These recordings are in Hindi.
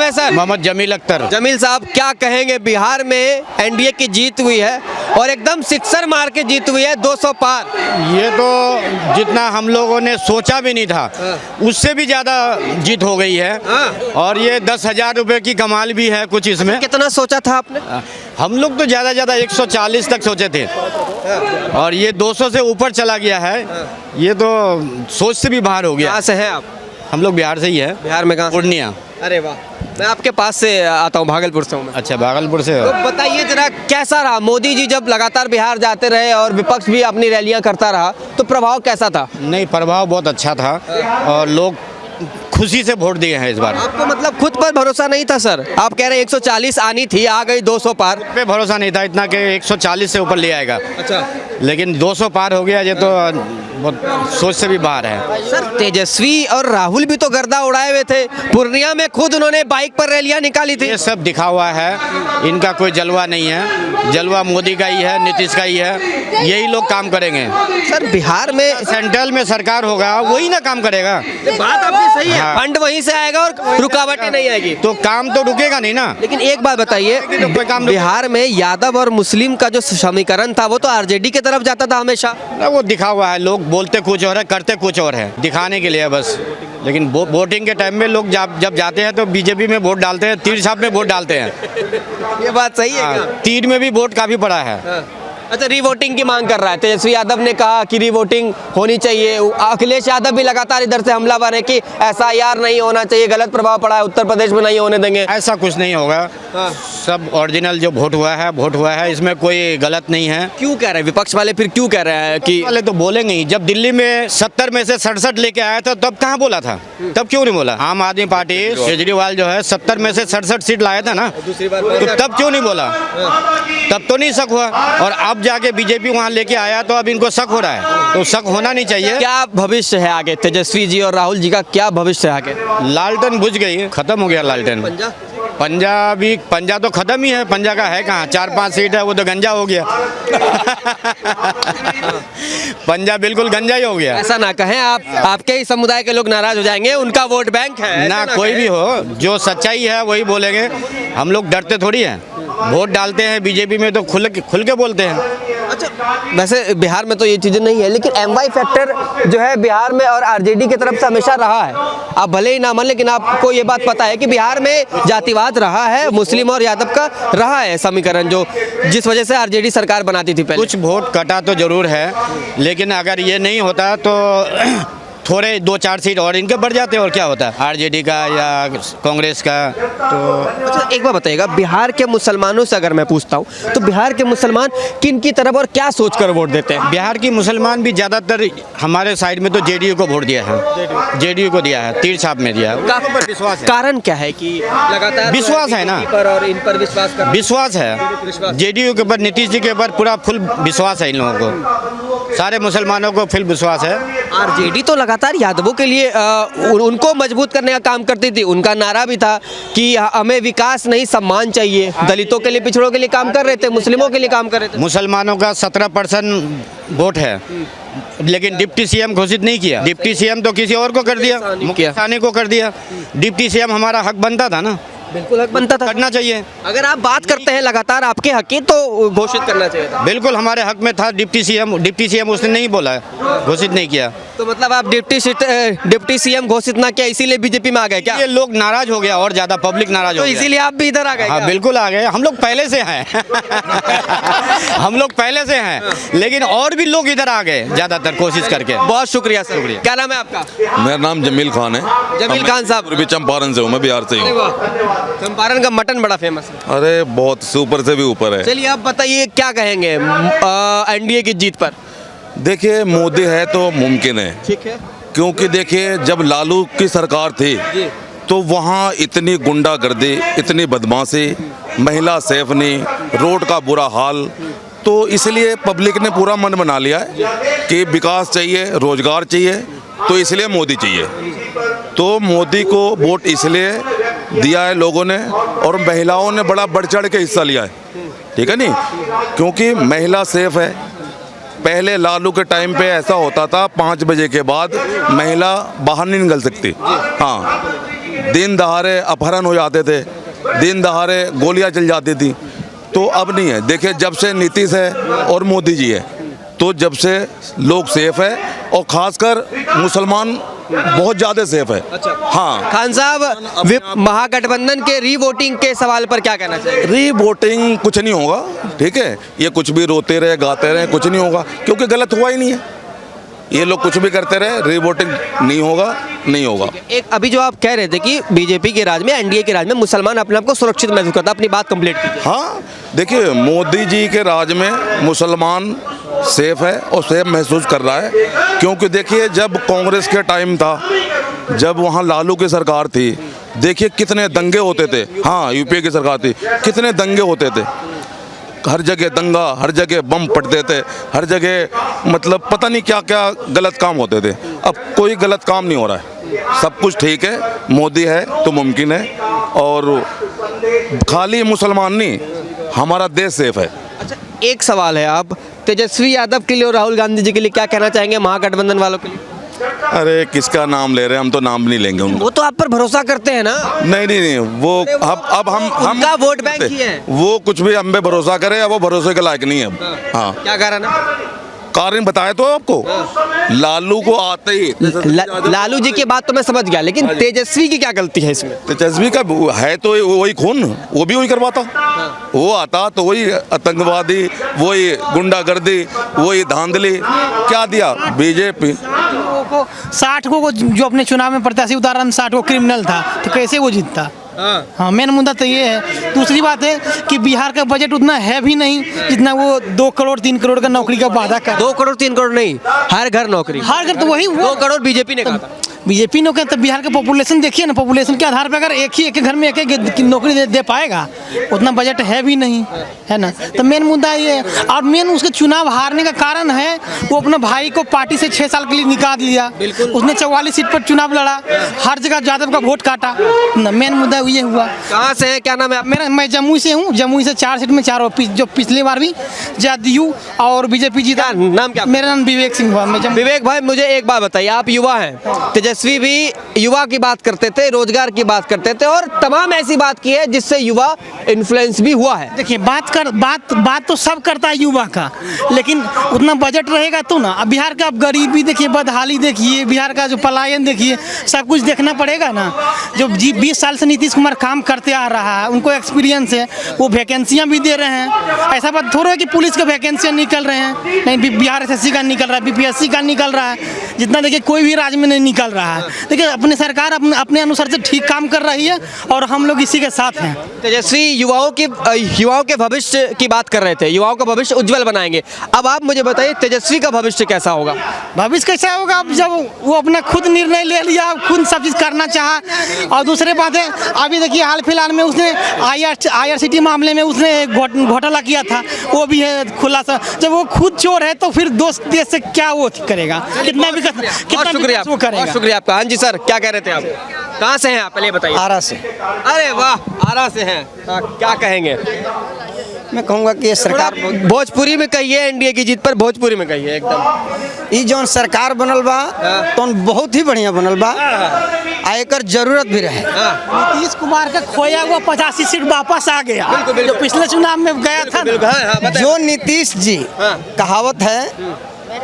है सर? मोहम्मद जमील अख्तर। जमील साहब, क्या कहेंगे? बिहार में एनडीए की जीत हुई है और एकदम सिक्सर मार के जीत हुई है, 200 पार। ये तो जितना हम लोगों ने सोचा भी नहीं था उससे भी ज़्यादा जीत हो गई है। और ये 10,000 रुपये की कमाल भी है कुछ इसमें। कितना सोचा था आपने? हम लोग तो ज़्यादा 140 तक सोचे थे और ये 200 से ऊपर चला गया है। ये तो सोच से भी बाहर हो गया। कहाँ से हैं आप? हम लोग बिहार से ही है। बिहार में कहाँ? पूर्णिया। अरे वाह, मैं आपके पास से आता हूँ, भागलपुर से हूँ मैं। अच्छा, भागलपुर से तो हो। बताइए जरा, कैसा रहा? मोदी जी जब लगातार बिहार जाते रहे और विपक्ष भी अपनी रैलियां करता रहा, तो प्रभाव कैसा था? नहीं, प्रभाव बहुत अच्छा था और लोग खुशी से वोट दिए हैं इस बार। आपको मतलब खुद पर भरोसा नहीं था सर? आप कह रहे हैं 140 आनी थी, आ गई 200 पार। पे भरोसा नहीं था इतना कि 140 से ऊपर ले आएगा। अच्छा, लेकिन 200 पार हो गया। ये तो बहुत सोच से भी बाहर है। सर तेजस्वी और राहुल भी तो गर्दा उड़ाए हुए थे। पूर्णिया में खुद उन्होंने बाइक पर रैलियां निकाली थी। ये सब दिखा हुआ है, इनका कोई जलवा नहीं है। जलवा मोदी का ही है, नीतीश का ही है। यही लोग काम करेंगे। सर बिहार में सेंट्रल में सरकार होगा, वही ना काम करेगा। बात आपकी सही है, हाँ। फंड वहीं से आएगा और रुकावटें नहीं आएगी। तो काम तो रुकेगा नहीं ना। लेकिन एक बात बताइए, कोई काम बिहार में यादव और मुस्लिम का जो समीकरण था वो तो आरजेडी की तरफ जाता था हमेशा। ना, वो दिखा हुआ है। लोग बोलते कुछ और है, करते कुछ और है, दिखाने के लिए बस। लेकिन वोटिंग के टाइम में लोग जब जाते हैं तो बीजेपी में वोट डालते हैं, तीर छाप में वोट डालते हैं। ये बात सही है क्या? तीर में भी वोट काफी पड़ा है। अच्छा, रीवोटिंग की मांग कर रहा है तेजस्वी यादव ने कहा कि रीवोटिंग होनी चाहिए। अखिलेश यादव भी लगातार इधर से हमलावर है कि एसआईआर नहीं होना चाहिए, गलत प्रभाव पड़ा है, उत्तर प्रदेश में नहीं होने देंगे। ऐसा कुछ नहीं होगा। सब ओरिजिनल जो वोट हुआ है, इसमें कोई गलत नहीं है। क्यों कह रहे हैं विपक्ष वाले? फिर क्यों कह रहे हैं कि वाले तो बोलेंगे ही। जब दिल्ली में 70 में से 67 लेके आया था तब कहाँ बोला था? तब क्यों नहीं बोला? आम आदमी पार्टी केजरीवाल जो है 70 में से 67 सीट लाया था ना, दूसरी बार तो तब क्यों नहीं बोला? तब तो नहीं शक हुआ। और अब जाके बीजेपी वहाँ लेके आया तो अब इनको शक हो रहा है। तो शक होना नहीं चाहिए। क्या भविष्य है आगे तेजस्वी जी और राहुल जी का? क्या भविष्य है आगे? लालटेन बुझ गई, खत्म हो गया लालटेन। पंजा तो खत्म ही है। पंजा का है कहाँ? 4-5 सीट है, वो तो गंजा हो गया। पंजा बिल्कुल गंजा ही हो गया। ऐसा ना कहें आप, आपके ही समुदाय के लोग नाराज हो जाएंगे, उनका वोट बैंक है। ना कोई भी हो, जो सच्चाई है वही बोलेंगे। हम लोग डरते थोड़ी हैं। वोट डालते हैं बीजेपी में तो खुल के बोलते हैं। अच्छा, वैसे बिहार में तो ये चीज़ें नहीं है, लेकिन एमवाई फैक्टर जो है बिहार में और आरजेडी की तरफ से हमेशा रहा है। आप भले ही ना मान, लेकिन आपको ये बात पता है कि बिहार में जातिवाद रहा है, मुस्लिम और यादव का रहा है समीकरण, जो जिस वजह से आरजेडी सरकार बनाती थी पहले। कुछ वोट कटा तो जरूर है, लेकिन अगर ये नहीं होता तो थोड़े 2-4 सीट और इनके बढ़ जाते और क्या होता? आरजेडी का या कांग्रेस का। तो अच्छा, एक बात बताइएगा, बिहार के मुसलमानों से अगर मैं पूछता हूँ तो बिहार के मुसलमान किन की तरफ और क्या सोचकर वोट देते हैं? बिहार की मुसलमान भी ज़्यादातर हमारे साइड में तो जेडीयू को वोट दिया है। जेडीयू को दिया है, तीर छाप में दिया है। उनको पर विश्वास है। कारण क्या है कि लगातार विश्वास है ना, पर और इन पर विश्वास कर विश्वास है। जेडीयू के ऊपर, नीतीश जी के ऊपर पूरा फुल विश्वास है इन लोगों को। सारे मुसलमानों को फुल विश्वास है। आरजेडी तो लगातार यादवों के लिए उनको मजबूत करने का काम करती थी। उनका नारा भी था कि हमें विकास नहीं सम्मान चाहिए। दलितों के लिए, पिछड़ों के लिए काम कर रहे थे, मुस्लिमों के लिए काम कर रहे थे। मुसलमानों का 17% वोट है, लेकिन डिप्टी सीएम घोषित नहीं किया। डिप्टी सीएम तो किसी और को कर दिया, मुकेश सहनी को कर दिया। डिप्टी सीएम हमारा हक बनता था ना। बिल्कुल हक बनता था, करना चाहिए। अगर आप बात करते हैं लगातार आपके हक की, तो घोषित करना चाहिए था। बिल्कुल हमारे हक में था। डिप्टी सीएम उसने नहीं बोला है, घोषित नहीं किया। तो मतलब आप डिप्टी सीएम घोषित ना किया, इसीलिए बीजेपी में आ गए क्या? ये लोग नाराज हो गया और ज्यादा पब्लिक नाराज हो तो गया। इसीलिए आप भी इधर आ गए? हाँ बिल्कुल आ गए। हम लोग पहले से हैं। हम लोग पहले से हैं, लेकिन और भी लोग इधर आ गए ज्यादातर कोशिश करके। बहुत शुक्रिया सर। क्या नाम है आपका? मेरा नाम जमील खान है। जमील खान साहब, पूर्वी चंपारण से हूँ, मैं बिहार से ही हूँ। चंपारण का मटन बड़ा फेमस है। अरे बहुत सुपर से भी ऊपर है। चलिए आप बताइए, क्या कहेंगे एनडीए की जीत पर? देखिए, मोदी है तो मुमकिन है, ठीक है। क्योंकि देखिए जब लालू की सरकार थी तो वहाँ इतनी गुंडागर्दी, इतनी बदमाशी, महिला सेफ नहीं, रोड का बुरा हाल। तो इसलिए पब्लिक ने पूरा मन बना लिया है कि विकास चाहिए, रोजगार चाहिए, तो इसलिए मोदी चाहिए। तो मोदी को वोट इसलिए दिया है लोगों ने, और महिलाओं ने बड़ा बढ़ चढ़ के हिस्सा लिया है, ठीक है नहीं, क्योंकि महिला सेफ है। पहले लालू के टाइम पे ऐसा होता था 5 बजे के बाद महिला बाहर नहीं निकल सकती। हाँ, दिन दहाड़े अपहरण हो जाते थे, दिन दहाड़े गोलियां चल जाती थी। तो अब नहीं है। देखिए जब से नीतीश है और मोदी जी है, तो जब से लोग सेफ है, और खासकर मुसलमान बहुत ज़्यादा सेफ है। अच्छा। हाँ। खान साहब, महागठबंधन के रीवोटिंग के सवाल पर क्या कहना चाहिए? रीवोटिंग कुछ नहीं होगा, ठीक है। ये कुछ भी रोते रहे गाते रहे, कुछ नहीं होगा, क्योंकि गलत हुआ ही नहीं है। ये लोग कुछ भी करते रहे, रीवोटिंग नहीं होगा, नहीं होगा। एक अभी जो आप कह रहे थे कि बीजेपी के राज में, एनडीए के राज में मुसलमान अपने आप को सुरक्षित महसूस करता, अपनी बात कंप्लीट कीजिए। हाँ, देखिए मोदी जी के राज में मुसलमान सेफ है और सेफ महसूस कर रहा है, क्योंकि देखिए जब कांग्रेस के टाइम था, जब वहाँ लालू की सरकार थी, देखिए कितने दंगे होते थे। हाँ, यूपीए की सरकार थी, कितने दंगे होते थे, हर जगह दंगा, हर जगह बम फटते थे, हर जगह मतलब पता नहीं क्या क्या गलत काम होते थे। अब कोई गलत काम नहीं हो रहा है, सब कुछ ठीक है। मोदी है तो मुमकिन है, और खाली मुसलमान नहीं, हमारा देश सेफ है। अच्छा, एक सवाल है, आप तेजस्वी यादव के लिए और राहुल गांधी जी के लिए क्या कहना चाहेंगे, महागठबंधन वालों के लिए? अरे किसका नाम ले रहे हैं, हम तो नाम नहीं लेंगे उनको। वो तो आप पर भरोसा करते हैं ना। नहीं नहीं नहीं, वो अब हम उनका वोट बैंक ही है। वो कुछ भी हम पे भरोसा करे, अब वो भरोसे के लायक नहीं है अब। हाँ, क्या कारण है? कारण बताए तो आपको। लालू को आते ही लालू जी की बात तो मैं समझ गया, लेकिन तेजस्वी की क्या गलती है इसमें? तेजस्वी का है तो वही खून, वो भी वही करवाता। वो आता तो वही आतंकवादी, वही गुंडागर्दी, वही धांधली। क्या दिया बीजेपी को? 60 को जो अपने चुनाव में प्रत्याशी उतारा, 60 को क्रिमिनल था, तो कैसे वो जीतता? हाँ, मेन मुद्दा तो ये है। दूसरी बात है कि बिहार का बजट उतना है भी नहीं जितना वो 2 करोड़ 3 करोड़ का नौकरी का वादा कर। 2 करोड़ 3 करोड़ नहीं, हर घर नौकरी। हर घर तो वही 2 करोड़ बीजेपी ने कहा था। बीजेपी ने कहता, बिहार का पॉपुलेशन देखिए ना, पॉपुलेशन के आधार पर अगर एक घर में एक नौकरी दे पाएगा, उतना बजट है भी नहीं, है ना। तो मेन मुद्दा ये है। और मेन उसके चुनाव हारने का कारण है, वो अपने भाई को पार्टी से 6 साल के लिए निकाल लिया। उसने 44 सीट पर चुनाव लड़ा, हर जगह यादव का वोट काटा। मेन मुद्दा ये हुआ। कहाँ से है, क्या नाम है? मैं जमुई से हूँ। जमुई से 4 सीट में 4, जो पिछली बार भी जदयू और बीजेपी जीता। नाम क्या? मेरा नाम विवेक सिंह हुआ। विवेक भाई, मुझे एक बात बताइए, आप युवा हैं, तेजस्वी भी युवा की बात करते थे, रोजगार की बात करते थे, और तमाम ऐसी बात की है जिससे युवा इन्फ्लुएंस भी हुआ है। देखिए बात तो सब करता है युवा का, लेकिन उतना बजट रहेगा तो ना। अब बिहार का आप गरीबी देखिए, बदहाली देखिए, बिहार का जो पलायन देखिए, सब कुछ देखना पड़ेगा ना। जो 20 साल से नीतीश कुमार काम करते आ रहा है, उनको एक्सपीरियंस है, वो वैकेंसियां भी दे रहे हैं। ऐसा बात थोड़ा है कि पुलिस का वैकेंसियां निकल रहे हैं, नहीं बिहार SSC का निकल रहा है, BPSC का निकल रहा है, जितना देखिए कोई भी राज्य में नहीं निकल रहा है। देखिए अपनी सरकार अपने अनुसार से ठीक काम कर रही है, और हम लोग इसी के साथ हैं। तेजस्वी युवाओं के भविष्य की बात कर रहे थे, युवाओं का भविष्य उज्जवल बनाएंगे। अब आप मुझे बताइए, तेजस्वी का भविष्य कैसा होगा? भविष्य कैसा होगा? अब जब वो अपना खुद निर्णय ले लिया, खुद सब चीज़ करना चाहा। और दूसरी बात है, अभी देखिए हाल फिलहाल में उसने IRCT मामले में उसने घोटाला किया था, वो भी है खुलासा। जब वो खुद चोर है तो फिर दोस्त देश से क्या वो करेगा? कितना भी शुक्रिया, वो करेगा। शुक्रिया आपका। हाँ जी सर, क्या कह रहे थे आप? कहाँ से हैं आप, पहले बताइए। आरा से। अरे वाह, आरा से हैं। हाँ, क्या कहेंगे? मैं कहूँगा कि ये सरकार भोजपुरी में कहिए, एनडीए की जीत पर भोजपुरी में कहिए एकदम। ये जौन सरकार बनल बा तो बहुत ही बढ़िया बनल बा, आ एकर जरूरत भी रहे। नीतीश कुमार का खोया हुआ 85 सीट वापस आ गया, जो पिछले चुनाव में गया था ना। जो नीतीश जी कहावत है,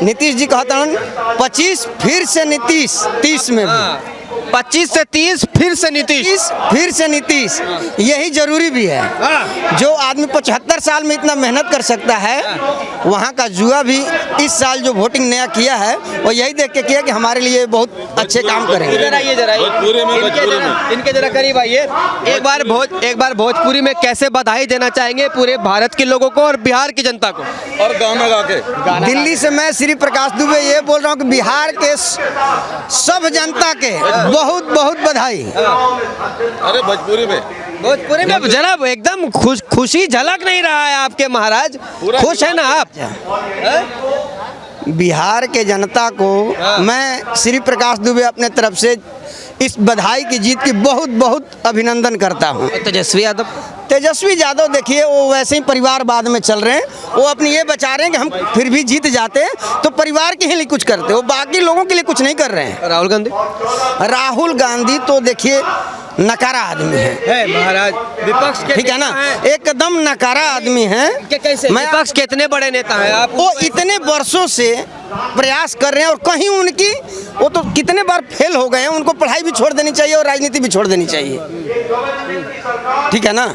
नीतीश जी कहते हैं 25 फिर से नीतीश, 30 में भी 25 से 30 फिर से नीतीश, फिर से नीतीश, यही जरूरी भी है। जो आदमी 75 साल में इतना मेहनत कर सकता है, वहाँ का युवा भी इस साल जो वोटिंग नया किया है, वो यही देख के किया कि हमारे लिए बहुत अच्छे काम करेंगे। इनके जरा करीब आइए। एक बार भोजपुरी में कैसे बधाई देना चाहेंगे पूरे भारत के लोगों को और बिहार की जनता को? और गाना गा के। दिल्ली से मैं श्री प्रकाश दुबे ये बोल रहा हूँ कि बिहार के सब जनता के बहुत बहुत बधाई। अरे भोजपुरी में जनाब एकदम खुशी झलक नहीं रहा है आपके महाराज, खुश है ना आप? बिहार के जनता को मैं श्री प्रकाश दुबे अपने तरफ से इस बधाई की जीत की बहुत बहुत अभिनंदन करता हूँ। तेजस्वी यादव देखिए, वो वैसे ही परिवारवाद में चल रहे हैं। वो अपनी ये बचा रहे हैं कि हम फिर भी जीत जाते तो परिवार के लिए कुछ करते, वो बाकी लोगों के लिए कुछ नहीं कर रहे हैं। राहुल गांधी तो देखिए नकारा आदमी है महाराज विपक्ष के ठीक है ना, एकदम नकारा आदमी है। कैसे विपक्ष कितने बड़े नेता हैं आप? वो इतने वर्षों से प्रयास कर रहे हैं और कहीं उनकी वो तो कितने बार फेल हो गए हैं। उनको पढ़ाई भी छोड़ देनी चाहिए और राजनीति भी छोड़ देनी चाहिए, ठीक है ना।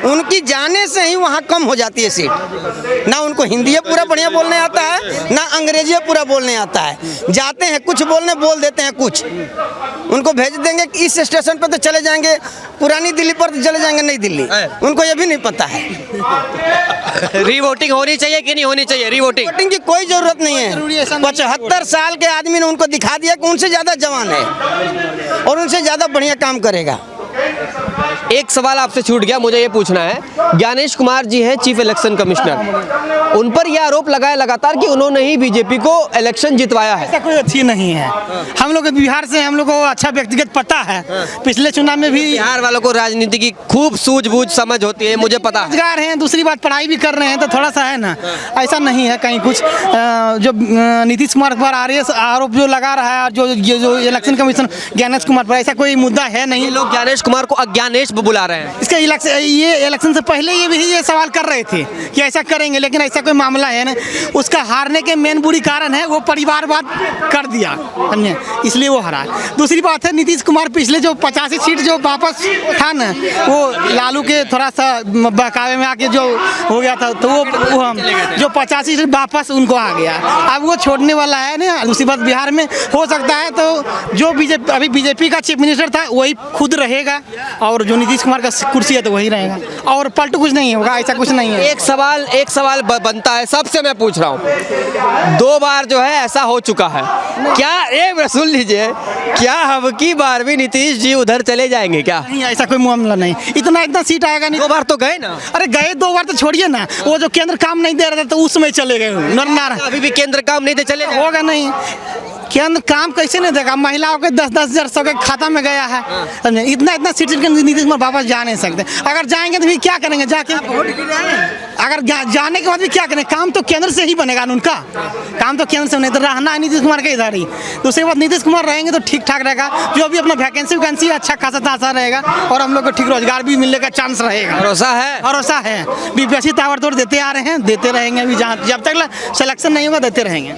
उनकी जाने से ही वहाँ कम हो जाती है सीट। ना उनको हिंदी पूरा बढ़िया बोलने आता है, ना अंग्रेजी पूरा बोलने आता है। जाते हैं कुछ बोलने, बोल देते हैं कुछ। उनको भेज देंगे कि इस स्टेशन पर तो चले जाएंगे, पुरानी दिल्ली पर तो चले जाएंगे नई दिल्ली। उनको ये भी नहीं पता है रीवोटिंग होनी चाहिए कि नहीं होनी चाहिए? रीवोटिंग वोटिंग की कोई जरूरत नहीं है। 75 साल के आदमी ने उनको दिखा दिया कि उनसे ज़्यादा जवान है और उनसे ज़्यादा बढ़िया काम करेगा। एक सवाल आपसे छूट गया, मुझे ये पूछना है। ज्ञानेश कुमार जी है चीफ इलेक्शन कमिश्नर, उन पर यह आरोप लगाया लगातार कि उन्होंने ही बीजेपी को इलेक्शन जितवाया है। ऐसा कोई अच्छी नहीं है। हम लोग बिहार से, हम लोग को अच्छा व्यक्तिगत पता है। पिछले चुनाव में भी बिहार वालों को राजनीति की खूब सूझबूझ समझ होती है, मुझे पता है। रोजगार हैं, दूसरी बात पढ़ाई भी कर रहे हैं, तो थोड़ा सा है ना, ऐसा नहीं है कहीं कुछ। जो नीतीश कुमार पर आरोप जो लगा रहा है, जो इलेक्शन कमीशन ज्ञानेश कुमार पर, ऐसा कोई मुद्दा है नहीं। लोग ज्ञानेश कुमार को अज्ञानेश बुला रहे हैं। इसका इलेक्शन से पहले ये सवाल कर रहे थे कि ऐसा करेंगे, लेकिन ऐसा कोई मामला है ना। उसका हारने के मेन बुरी कारण है वो परिवारवाद कर दिया, समझे, इसलिए वो हारा। दूसरी बात है, नीतीश कुमार पिछले जो 85 सीट जो वापस था ना, वो लालू के थोड़ा सा बहकावे में आके जो हो गया था, तो वो जो 85 सीट वापस उनको आ गया। अब वो छोड़ने वाला है ना। दूसरी बात, बिहार में हो सकता है तो जो बीजेपी का चीफ मिनिस्टर था वही खुद रहेगा, और जो नीतीश कुमार का कुर्सी है तो वही रहेगा, और पलटू कुछ नहीं होगा, ऐसा कुछ नहीं है। एक सवाल बनता है, सबसे मैं पूछ रहा हूँ। 2 बार जो है ऐसा हो चुका है, क्या एक सुन लीजिए, क्या अब की बार भी नीतीश जी उधर चले जाएंगे क्या? नहीं, ऐसा कोई मामला नहीं। इतना सीट आएगा नहीं। 2 बार तो गए ना। अरे गए 2 बार तो छोड़िए ना, वो जो केंद्र काम नहीं दे रहा था तो उसमें चले गए। अभी भी केंद्र काम नहीं दे, चले होगा नहीं। केंद्र काम कैसे नहीं देगा? महिलाओं के 10-10 हजार सौ के खाता में गया है, समझे। इतना सीट नीतीश कुमार वापस जा नहीं सकते। अगर जाएंगे तो फिर क्या करेंगे जाके? अगर जाने के बाद भी क्या करेंगे? काम तो केंद्र से ही बनेगा उनका, काम तो केंद्र से नहीं। तो रहना है नीतीश कुमार के इधर ही। दूसरी बात, नीतीश कुमार रहेंगे तो ठीक ठाक रहेगा। जो भी अपना वैकेंसी अच्छा खासा रहेगा, और हम लोग को ठीक रोजगार भी मिलने का चांस रहेगा। भरोसा है। बीपीएससी ताबड़तोड़ देते आ रहे हैं, देते रहेंगे अभी, जब तक सिलेक्शन नहीं होगा देते रहेंगे।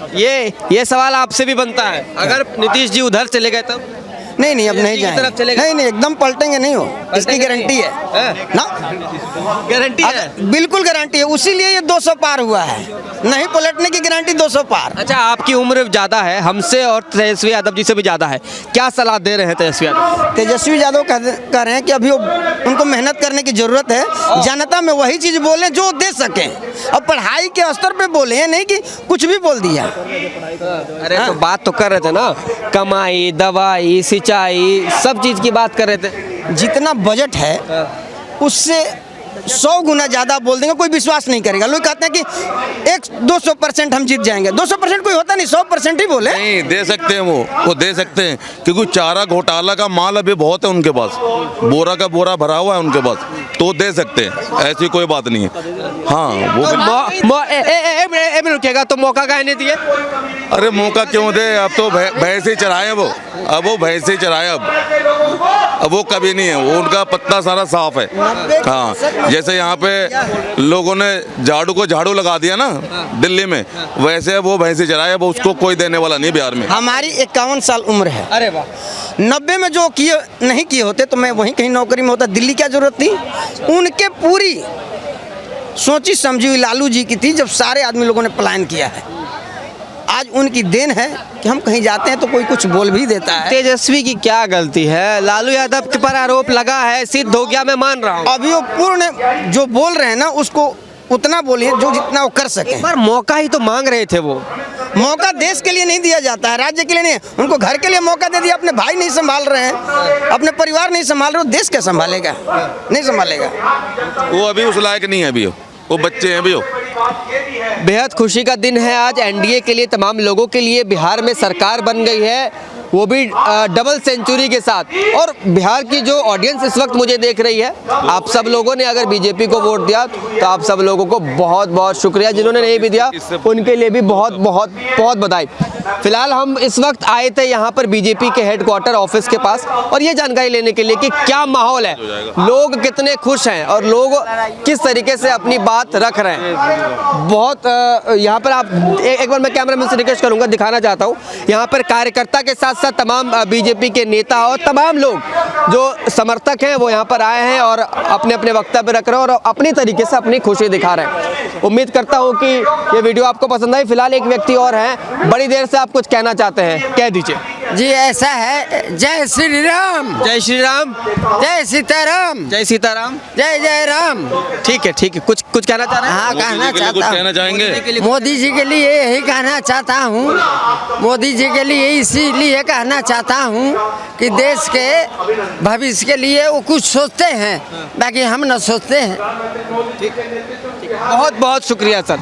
ये सवाल आपसे भी बनता है, अगर नीतीश जी उधर चले गए तब? नहीं, अब नहीं जाएंगे। नहीं, एकदम पलटेंगे नहीं हो, इसकी गारंटी है ना। गारंटी है, बिल्कुल गारंटी है। उसीलिए ये 200 पार हुआ है, नहीं पलटने की गारंटी 200 पार। अच्छा, आपकी उम्र ज़्यादा है हमसे और तेजस्वी यादव जी से भी ज़्यादा है, क्या सलाह दे रहे हैं तेजस्वी यादव? तेजस्वी यादव कह रहे हैं कि अभी उनको मेहनत करने की जरूरत है, जनता में वही चीज़ बोलें जो दे सकें। अब पढ़ाई के स्तर पे बोले, नहीं कि कुछ भी बोल दिया। अरे तो बात तो कर रहे थे ना, कमाई, दवाई, सिंचाई, सब चीज़ की बात कर रहे थे। जितना बजट है उससे 100 गुना ज़्यादा बोल देंगे, कोई विश्वास नहीं करेगा। लोग कहते हैं कि 200% हम जीत जाएंगे। 200% कोई होता नहीं, 100% ही बोले। नहीं दे सकते हैं, वो दे सकते हैं, क्योंकि चारा घोटाला का माल अभी बहुत है उनके पास, बोरा का बोरा भरा हुआ है उनके पास, तो दे सकते हैं, ऐसी कोई बात नहीं है। हाँ, वो रुकेगा तो मौका काहे नहीं दिए? अरे मौका क्यों दे? अब तो भैंस ही चराए वो, भैंस ही चराए। अब वो कभी नहीं है, वो उनका पत्ता सारा साफ है। हाँ, जैसे यहाँ पे लोगों ने झाड़ू को झाड़ू लगा दिया ना दिल्ली में, वैसे वो भैंसी चराए, वो उसको कोई देने वाला नहीं बिहार में। हमारी 51 साल उम्र है। अरे वाह। 90 में जो नहीं किए होते तो मैं वहीं कहीं नौकरी में होता। दिल्ली क्या जरूरत थी? उनके पूरी सोची समझी हुई लालू जी की थी, जब सारे आदमी लोगों ने पलायन किया है। आज उनकी देन है कि हम कहीं जाते हैं तो कोई कुछ बोल भी देता है। तेजस्वी की क्या गलती है? लालू यादव के पर आरोप लगा है, सिद्ध हो गया, मैं मान रहा हूँ। अभी वो पूर्ण जो बोल रहे हैं ना, उसको उतना बोलिए जो जितना वो कर सके। पर मौका ही तो मांग रहे थे वो। मौका देश के लिए नहीं दिया जाता है, राज्य के लिए नहीं। उनको घर के लिए मौका दे दिया। अपने भाई नहीं संभाल रहे हैं, अपने परिवार नहीं संभाल रहे, देश क्या संभालेगा? नहीं संभालेगा। वो अभी उस लायक नहीं है, अभी वो बच्चे हैं अभी। बेहद खुशी का दिन है आज एनडीए के लिए, तमाम लोगों के लिए। बिहार में सरकार बन गई है वो भी डबल सेंचुरी के साथ। और बिहार की जो ऑडियंस इस वक्त मुझे देख रही है, आप सब लोगों ने अगर बीजेपी को वोट दिया तो आप सब लोगों को बहुत बहुत शुक्रिया, जिन्होंने नहीं भी दिया उनके लिए भी बहुत बहुत बहुत बधाई। फिलहाल हम इस वक्त आए थे यहाँ पर बीजेपी के हेडक्वार्टर ऑफिस के पास और ये जानकारी लेने के लिए कि क्या माहौल है, लोग कितने खुश हैं और लोग किस तरीके से अपनी बात रख रहे हैं। बहुत यहाँ पर आप एक बार मैं कैमरामैन से रिक्वेस्ट करूँगा, दिखाना चाहता हूँ यहाँ पर कार्यकर्ता के साथ साथ तमाम बीजेपी के नेता और तमाम लोग जो समर्थक हैं वो यहाँ पर आए हैं और अपने अपने वक्तव्य रख रहे हैं और अपनी तरीके से अपनी खुशी दिखा रहे हैं। उम्मीद करता हूँ कि ये वीडियो आपको पसंद आई। फिलहाल एक व्यक्ति और हैं, बड़ी देर से आप कुछ कहना चाहते हैं, कह दीजिए। जी ऐसा है, जय श्री राम, जय श्री राम, जय सीताराम, जय सीताराम, जय जय राम। ठीक है, कुछ कहना चाह रहे हैं? हाँ, कहना कुछ चाहता कहना हूँ चाहेंगे? मोदी जी के लिए यही कहना चाहता हूँ, मोदी जी के लिए इसीलिए कहना चाहता हूँ कि देश के भविष्य के लिए वो कुछ सोचते हैं, बाकी हम न सोचते हैं। बहुत बहुत शुक्रिया सर।